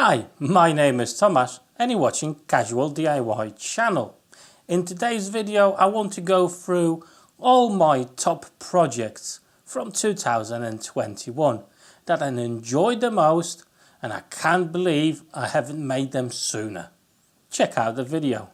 Hi, my name is Thomas and you're watching Casual DIY channel. In today's video I want to go through all my top projects from 2021 that I enjoyed the most, and I can't believe I haven't made them sooner. Check out the video.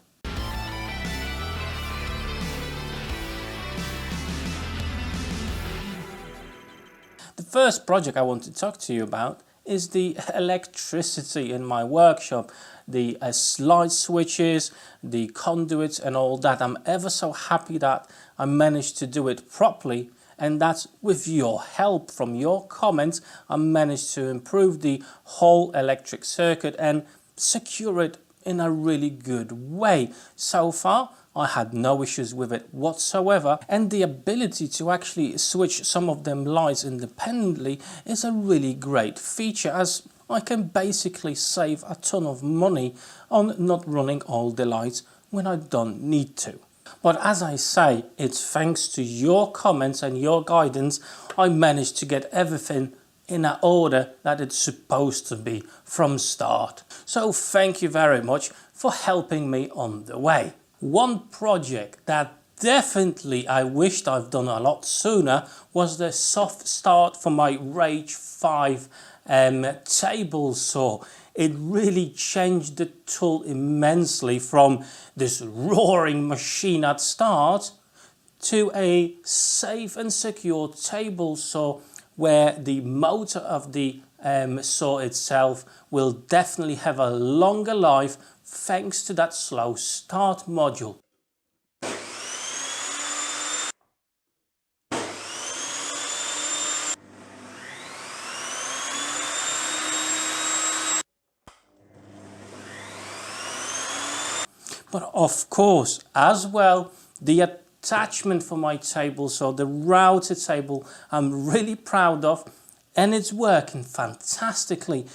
The first project I want to talk to you about is the electricity in my workshop, the slide switches, the conduits and all that. I'm ever so happy that I managed to do it properly, and that's with your help. From your comments I managed to improve the whole electric circuit and secure it in a really good way. So far I had no issues with it whatsoever, and the ability to actually switch some of them lights independently is a really great feature, as I can basically save a ton of money on not running all the lights when I don't need to. But as I say, it's thanks to your comments and your guidance I managed to get everything in an order that it's supposed to be from start. So thank you very much for helping me on the way. One project that definitely I wished I've done a lot sooner was the soft start for my Rage 5 table saw. It really changed the tool immensely from this roaring machine at start to a safe and secure table saw where the motor of the saw itself will definitely have a longer life thanks to that slow start module. But of course, as well, the attachment for my table saw, the router table, I'm really proud of, and it's working fantastically.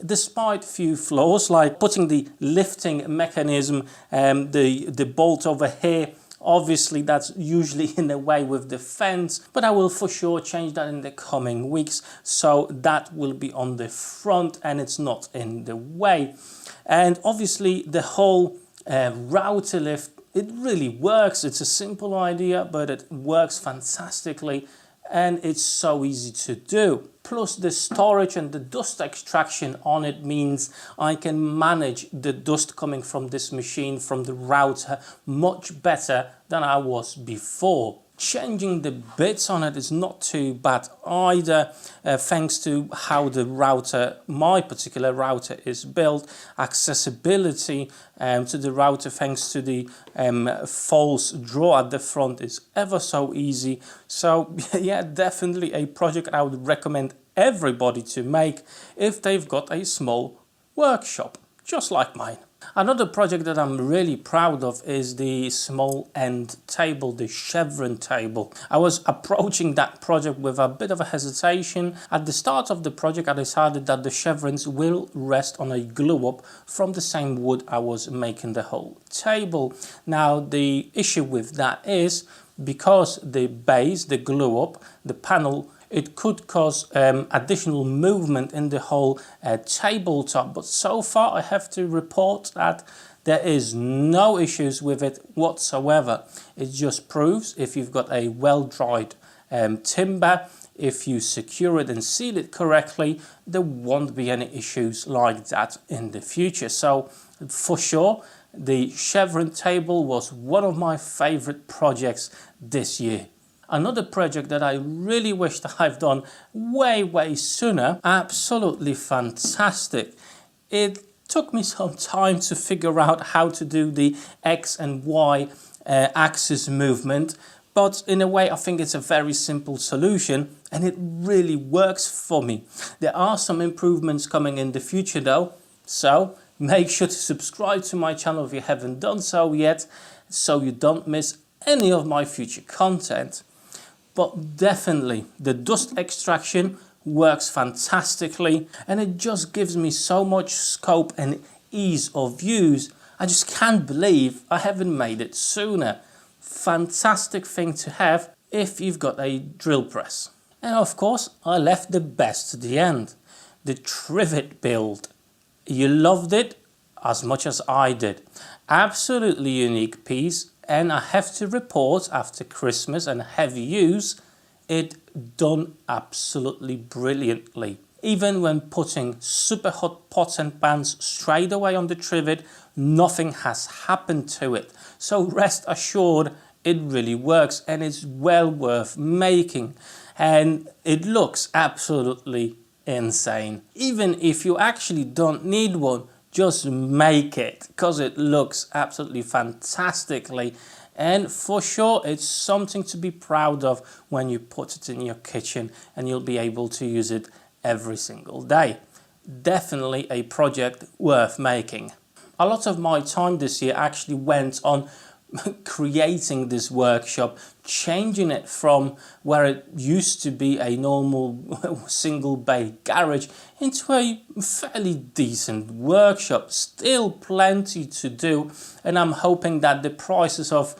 Despite few flaws like putting the lifting mechanism, the bolt over here, obviously that's usually in the way with the fence, but I will for sure change that in the coming weeks, so that will be on the front and it's not in the way. And obviously the whole router lift, it really works. It's a simple idea, but it works fantastically and it's so easy to do. Plus the storage and the dust extraction on it means I can manage the dust coming from this machine, from the router, much better than I was before. Changing the bits on it is not too bad either, thanks to how the router, my particular router, is built. Accessibility to the router thanks to the false drawer at the front is ever so easy. So yeah, definitely a project I would recommend everybody to make if they've got a small workshop just like mine. Another project that I'm really proud of is the small end table, the Chevron table. I was approaching that project with a bit of a hesitation. At the start of the project I decided that the chevrons will rest on a glue up from the same wood I was making the whole table. Now the issue with that is because the base, the glue up, the panel, it could cause additional movement in the whole tabletop, but so far I have to report that there is no issues with it whatsoever. It just proves if you've got a well-dried timber, if you secure it and seal it correctly, there won't be any issues like that in the future. So for sure the Chevron table was one of my favorite projects this year. Another project that I really wish that I've done way sooner, absolutely fantastic. It took me some time to figure out how to do the X and Y axis movement, but in a way I think it's a very simple solution and it really works for me. There are some improvements coming in the future though, so make sure to subscribe to my channel if you haven't done so yet, so you don't miss any of my future content. But definitely the dust extraction works fantastically and it just gives me so much scope and ease of use. I just can't believe I haven't made it sooner. Fantastic thing to have if you've got a drill press. And of course I left the best to the end, the Trivet build. you loved it as much as I did. Absolutely unique piece, and I have to report after Christmas and heavy use, it done absolutely brilliantly. Even when putting super hot pots and pans straight away on the trivet, nothing has happened to it. So rest assured, it really works and it's well worth making. And it looks absolutely insane. Even if you actually don't need one, just make it, because it looks absolutely fantastically. And for sure, it's something to be proud of when you put it in your kitchen and you'll be able to use it every single day. Definitely a project worth making. A lot of my time this year actually went on creating this workshop, changing it from where it used to be a normal single bay garage into a fairly decent workshop. Still plenty to do, and I'm hoping that the prices of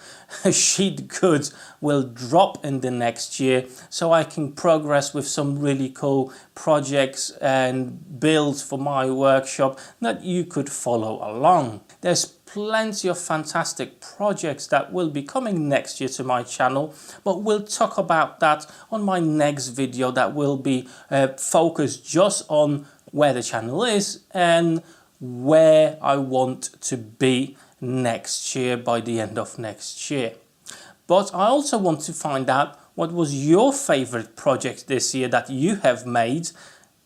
sheet goods will drop in the next year so I can progress with some really cool projects and builds for my workshop that you could follow along. There's plenty of fantastic projects that will be coming next year to my channel, but we'll talk about that on my next video that will be focused just on where the channel is and where I want to be next year by the end of next year. But I also want to find out what was your favorite project this year that you have made.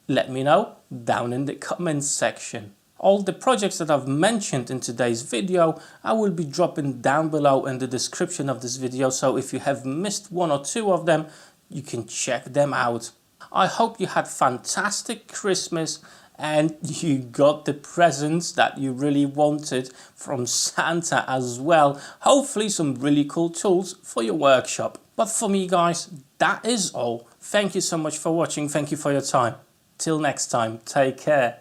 Let me know down in the comments section. All the projects that I've mentioned in today's video, I will be dropping down below in the description of this video, so if you have missed one or two of them, you can check them out. I hope you had fantastic Christmas and you got the presents that you really wanted from Santa as well. Hopefully some really cool tools for your workshop. But for me guys, that is all. Thank you so much for watching. Thank you for your time. Till next time, take care.